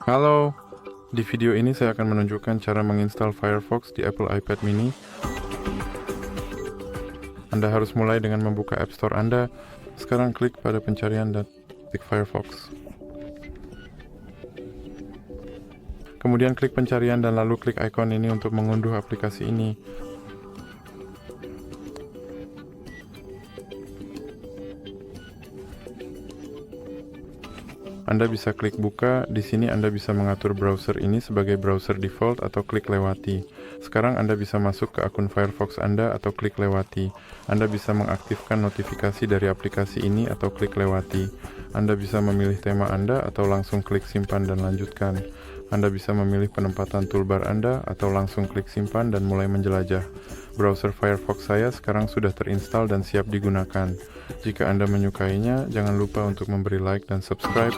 Halo, di video ini saya akan menunjukkan cara menginstal Firefox di Apple iPad mini. Anda harus mulai dengan membuka App Store Anda. Sekarang klik pada pencarian dan klik Firefox. Kemudian klik pencarian dan lalu klik ikon ini untuk mengunduh aplikasi ini. Anda bisa klik buka, di sini Anda bisa mengatur browser ini sebagai browser default atau klik lewati. Sekarang Anda bisa masuk ke akun Firefox Anda atau klik lewati. Anda bisa mengaktifkan notifikasi dari aplikasi ini atau klik lewati. Anda bisa memilih tema Anda atau langsung klik simpan dan lanjutkan. Anda bisa memilih penempatan toolbar Anda atau langsung klik simpan dan mulai menjelajah. Browser Firefox saya sekarang sudah terinstall dan siap digunakan. Jika Anda menyukainya, jangan lupa untuk memberi like dan subscribe.